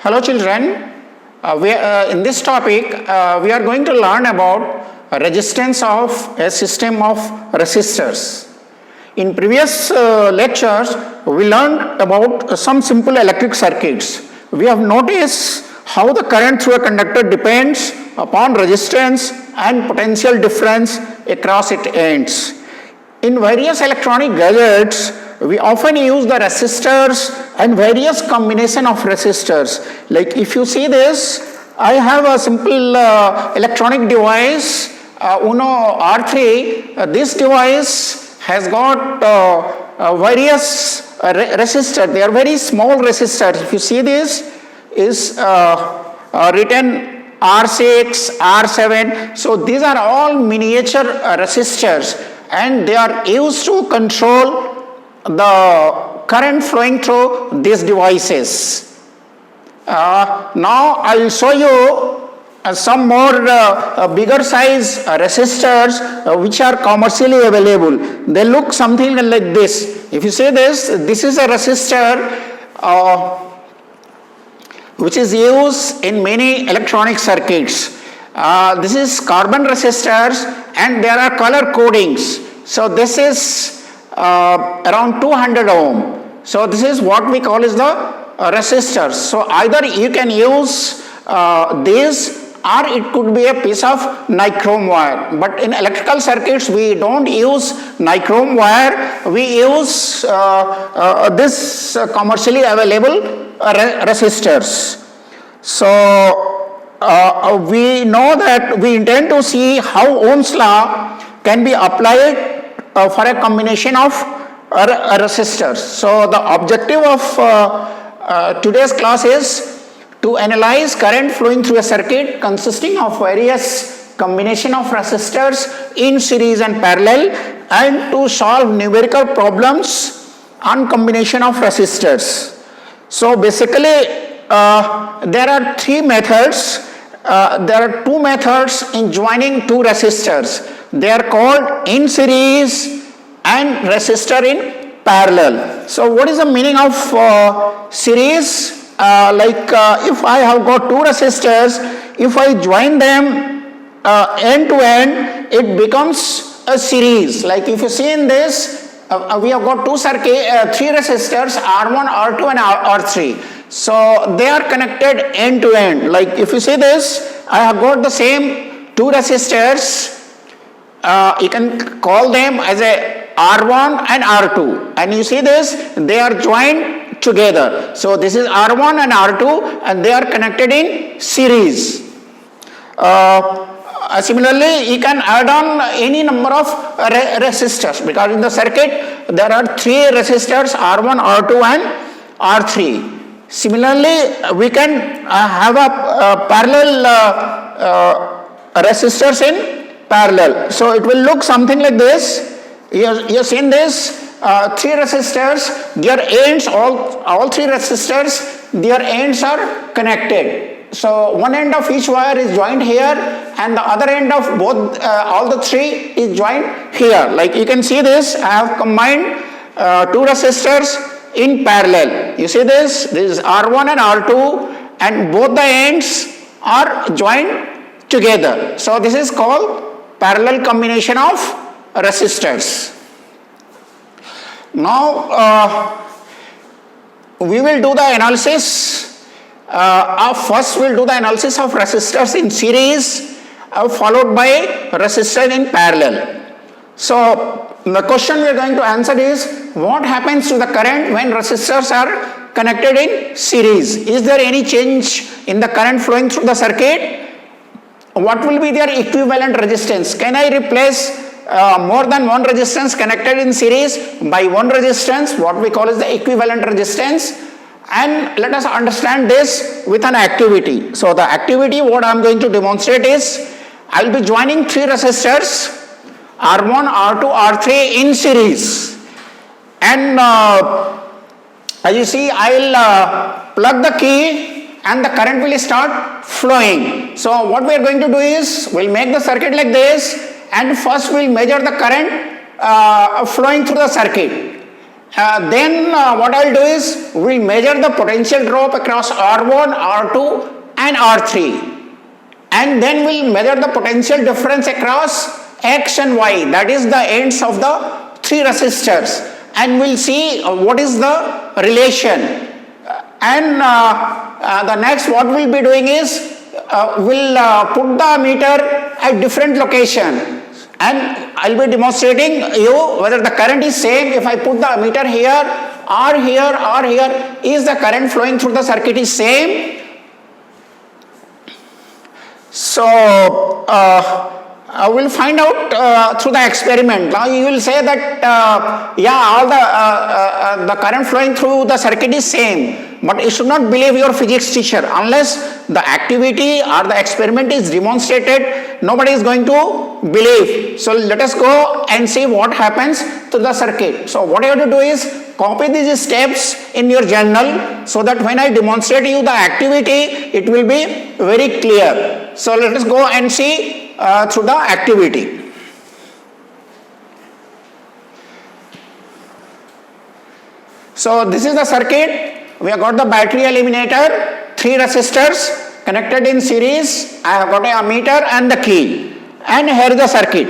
Hello children, in this topic we are going to learn about resistance of a system of resistors. In previous lectures we learned about some simple electric circuits. We have noticed how the current through a conductor depends upon resistance and potential difference across its ends. In various electronic gadgets, we often use the resistors and various combination of resistors. Like if you see this, I have a simple electronic device, Uno R3. This device has got various resistors. They are very small resistors. If you see this, is written R6, R7. So these are all miniature resistors, and they are used to control the current flowing through these devices. Now I will show you some more bigger size resistors which are commercially available. They look something like this. If you see this, this is a resistor which is used in many electronic circuits. This is carbon resistors, and there are color codings. So this is around 200 ohm. So this is what we call is the resistors. So either you can use this, or it could be a piece of nichrome wire. But in electrical circuits we don't use nichrome wire. We use this commercially available resistors. So we know that we intend to see how Ohm's law can be applied for a combination of resistors. So the objective of today's class is to analyze current flowing through a circuit consisting of various combination of resistors in series and parallel, and to solve numerical problems on combination of resistors. So basically there are three methods. There are two methods in joining two resistors. They are called in series and resistor in parallel. So what is the meaning of series? If I have got two resistors, if I join them end to end, it becomes a series. Like if you see in this, we have got three resistors, R1, R2 and R3. So they are connected end to end. Like if you see this, I have got the same two resistors. You can call them as a R1 and R2, and you see this, they are joined together. So this is R1 and R2, and they are connected in series. Similarly, you can add on any number of resistors, because in the circuit there are three resistors, R1, R2 and R3. Similarly, we can have a parallel resistors in parallel. So it will look something like this. You have seen this, three resistors, their ends, all three resistors, their ends are connected. So one end of each wire is joined here, and the other end of both, all the three is joined here. Like you can see this, I have combined two resistors in parallel. You see this is R1 and R2, and both the ends are joined together. So this is called parallel combination of resistors. Now we will do the analysis. First we will do the analysis of resistors in series, followed by resistor in parallel. So the question we are going to answer is, what happens to the current when resistors are connected in series? Is there any change in the current flowing through the circuit? What will be their equivalent resistance? Can I replace more than one resistance connected in series by one resistance, what we call is the equivalent resistance? And let us understand this with an activity. So the activity what I am going to demonstrate is, I will be joining three resistors, R1, R2, R3 in series, and as you see, I will plug the key and the current will start flowing. So what we are going to do is, we will make the circuit like this, and first we will measure the current flowing through the circuit. Then what I'll do is we'll measure the potential drop across R1, R2 and R3, and then we'll measure the potential difference across X and Y, that is the ends of the three resistors, and we'll see what is the relation. And the next what we'll be doing is we'll put the meter at different location, and I'll be demonstrating you whether the current is same. If I put the meter here or here or here, is the current flowing through the circuit is same. So we'll find out through the experiment. Now you will say that yeah, all the current flowing through the circuit is same, but you should not believe your physics teacher unless the activity or the experiment is demonstrated. Nobody is going to believe. So let us go and see what happens to the circuit. So what you have to do is copy these steps in your journal, so that when I demonstrate you the activity, it will be very clear. So let us go and see through the activity. So this is the circuit. We have got the battery eliminator, three resistors connected in series. I have got a ammeter and the key, and here is the circuit.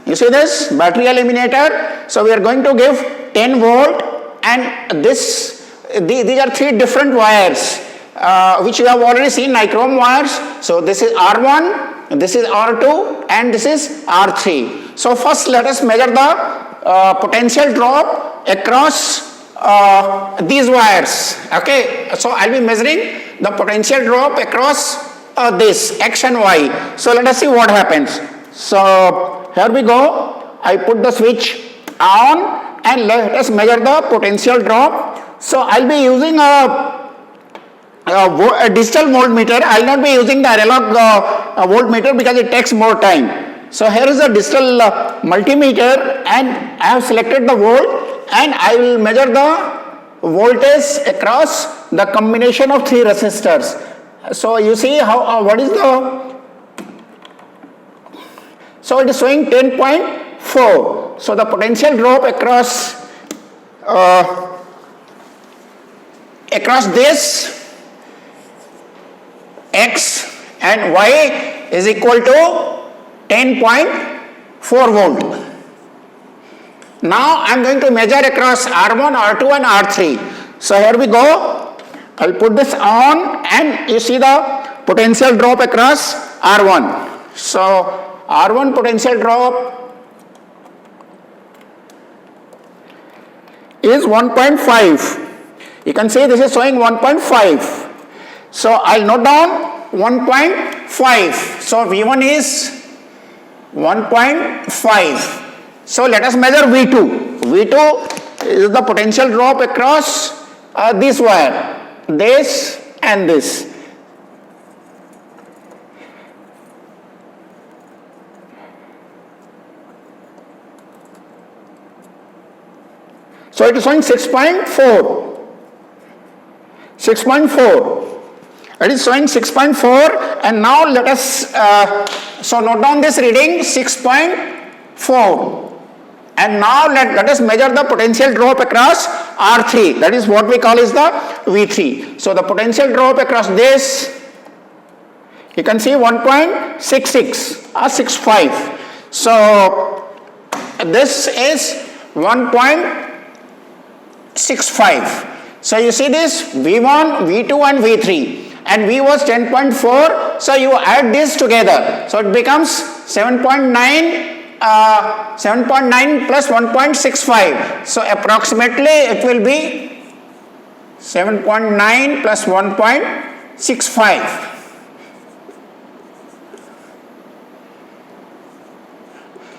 You see this battery eliminator. So we are going to give 10 volt, and these are three different wires which you have already seen, nichrome wires. So this is R1, this is R2, and this is R3. So first let us measure the potential drop across these wires. Okay, so I'll be measuring the potential drop across this X and Y. So let us see what happens. So here we go. I put the switch on, and let us measure the potential drop. So I'll be using a digital voltmeter. I'll not be using the analog voltmeter because it takes more time. So here is a digital multimeter, and I have selected the volt, and I will measure the voltage across the combination of three resistors. So you see how what is the, so it is showing 10.4. So the potential drop across this X and Y is equal to 10.4 volt. Now I am going to measure across R1, R2 and R3. So here we go. I'll put this on, and you see the potential drop across R1. So R1 potential drop is 1.5. You can see this is showing 1.5. So I'll note down 1.5. So V1 is 1.5. So let us measure V2. V2 is the potential drop across this wire, this and this. So it is showing 6.4. 6.4. It is showing 6.4, and now let us so note down this reading 6.4. And now let us measure the potential drop across R3. That is what we call is the V3. So the potential drop across this, you can see 1.66 or 65. So this is 1.65. So you see this V1, V2 and V3, and V was 10.4. So you add this together. So it becomes 7.9. 7.9 plus 1.65. So approximately it will be 7.9 plus 1.65.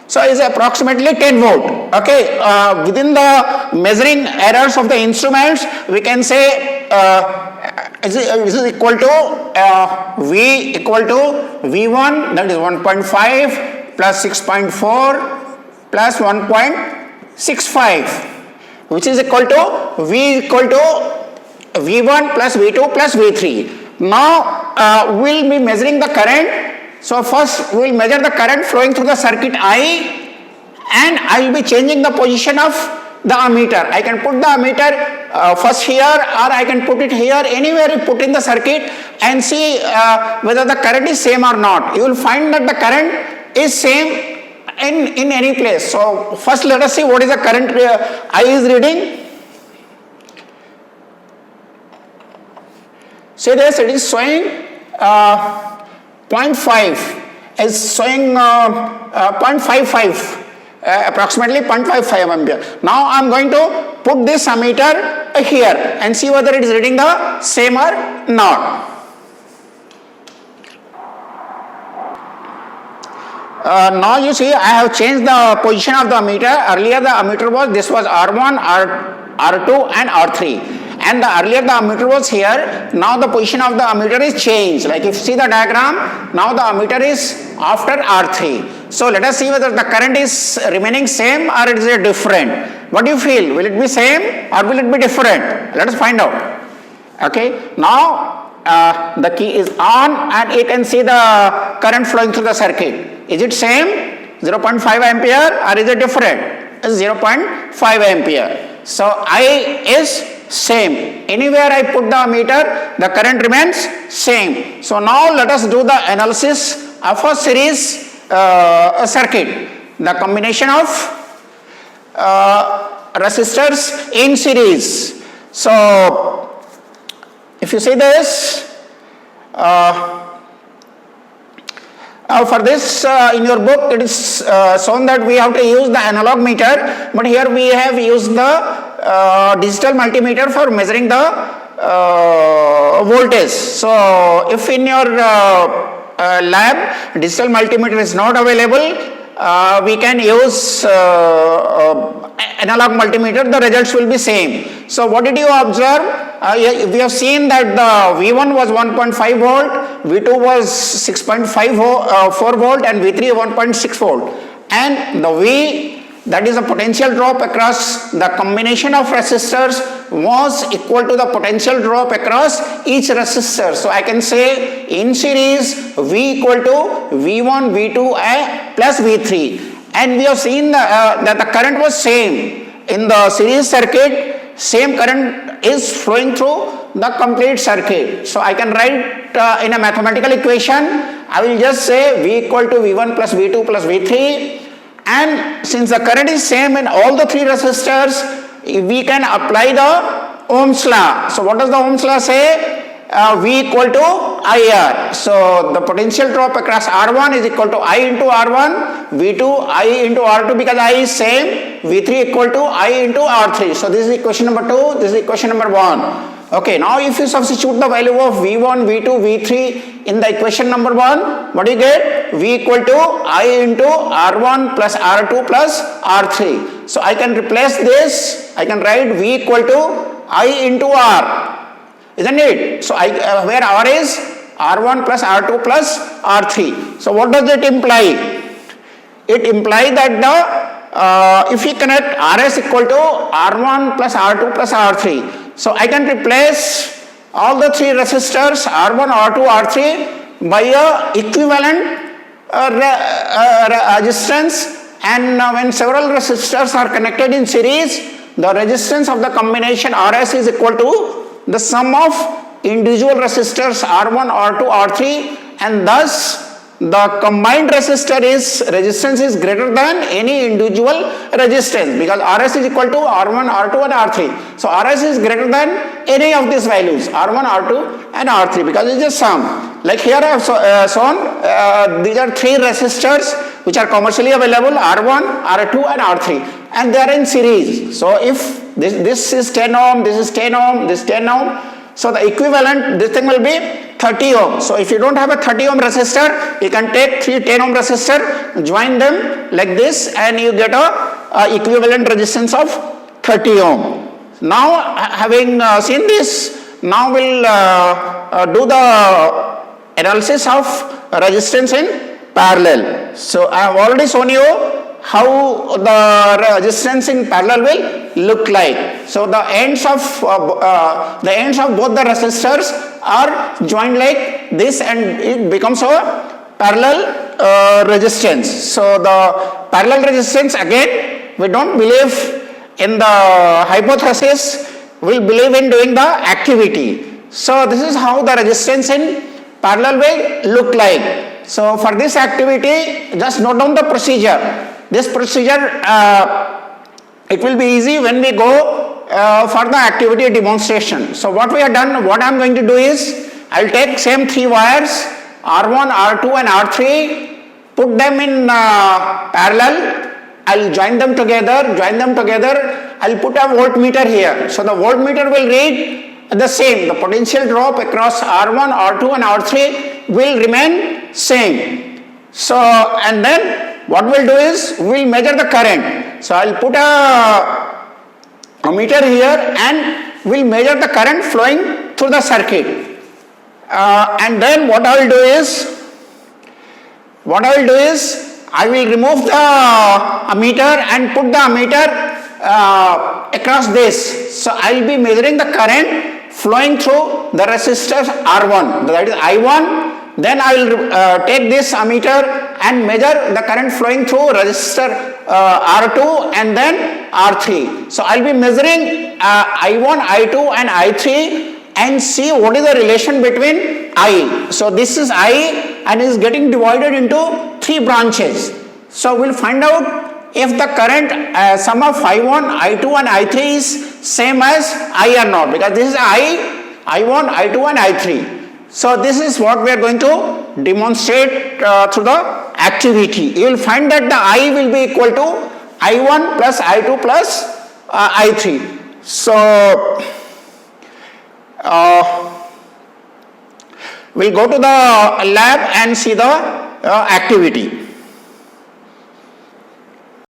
So it is approximately 10 volt. Okay, within the measuring errors of the instruments, we can say this is equal to V equal to V1, that is 1.5 plus 6.4 plus 1.65, which is equal to V equal to V1 plus V2 plus V3. Now we'll be measuring the current. So first we will measure the current flowing through the circuit I, and I will be changing the position of the ammeter. I can put the ammeter first here, or I can put it here, anywhere you put in the circuit, and see whether the current is same or not. You will find that the current is same in any place. So first let us see what is the current I is reading. See this, it is showing 0.5 is showing 0.55, approximately 0.55 ampere. Now I am going to put this ammeter here and see whether it is reading the same or not. Now you see, I have changed the position of the ammeter. Earlier the ammeter was, this was R1, R2 and R3. And earlier the ammeter was here. Now the position of the ammeter is changed. Like if you see the diagram, now the ammeter is after R3. So let us see whether the current is remaining same or it is different. What do you feel? Will it be same or will it be different? Let us find out. Okay. Now the key is on and you can see the current flowing through the circuit. Is it same 0.5 ampere or is it different? It's 0.5 ampere. So I is same. Anywhere I put the ammeter, the current remains same. So now let us do the analysis of a series circuit. The combination of resistors in series. So if you see this, for this in your book it is shown that we have to use the analog meter, but here we have used the digital multimeter for measuring the voltage. So if in your lab digital multimeter is not available, we can use analog multimeter, the results will be same. So what did you observe? We have seen that the V1 was 1.5 volt, V2 was 6.4 volt and V3 1.6 volt. And the V, that is the potential drop across the combination of resistors, was equal to the potential drop across each resistor. So I can say in series V equal to V1, V2 plus V3. And we have seen that the current was same. In the series circuit, same current is flowing through the complete circuit. So I can write in a mathematical equation, I will just say V equal to V1 plus V2 plus V3. And since the current is same in all the three resistors, we can apply the Ohm's law. So what does the Ohm's law say? V equal to IR. So the potential drop across R1 is equal to I into R1, V2 I into R2 because I is same, V3 equal to I into R3. So this is equation number 2, this is equation number 1. Okay, now if you substitute the value of V1, V2, V3 in the equation number 1, what do you get? V equal to I into R1 plus R2 plus R3. So I can replace this, I can write V equal to I into R. Isn't it? So where R is R1 plus R2 plus R3. So what does it imply? It implies that if we connect RS equal to R1 plus R2 plus R3. So I can replace all the three resistors R1, R2, R3 by a equivalent resistance, and when several resistors are connected in series, the resistance of the combination RS is equal to the sum of individual resistors R1, R2, R3, and thus the combined resistance is greater than any individual resistance, because RS is equal to R1, R2 and R3. So RS is greater than any of these values R1, R2 and R3 because it is a sum. Like here I have shown these are three resistors which are commercially available, R1, R2 and R3, and they are in series. So if this is 10 ohm, this is 10 ohm, this is 10 ohm, so the equivalent, this thing will be 30 ohm. So if you don't have a 30 ohm resistor, you can take three 10 ohm resistor, join them like this, and you get a equivalent resistance of 30 ohm. Now having seen this, now we'll do the analysis of resistance in parallel. So I have already shown you how the resistance in parallel will look like. So the ends of both the resistors are joined like this, and it becomes a parallel resistance. So the parallel resistance, again, we don't believe in the hypothesis will believe in doing the activity. So this is how the resistance in parallel will look like. So for this activity, just note down the procedure. This procedure, it will be easy when we go for the activity demonstration. So what we have done, what I am going to do is, I will take same 3 wires, R1, R2 and R3, put them in parallel, I will join them together, I will put a voltmeter here. So the voltmeter will read the same, the potential drop across R1, R2 and R3 will remain same. So, and then what we will do is, we will measure the current. So I will put a meter here and we will measure the current flowing through the circuit. And then what I will do is, I will remove the ammeter and put the ammeter across this. So I will be measuring the current flowing through the resistors R1, that is I1. Then I will take this ammeter and measure the current flowing through resistor R2 and then R3. So I will be measuring I1, I2 and I3 and see what is the relation between I. So this is I and is getting divided into 3 branches. So we will find out if the current sum of I1, I2 and I3 is same as I or not, because this is I1, I2 and I3. So this is what we are going to demonstrate through the activity. You will find that the I will be equal to I1 plus I2 plus I3. So we'll go to the lab and see the activity.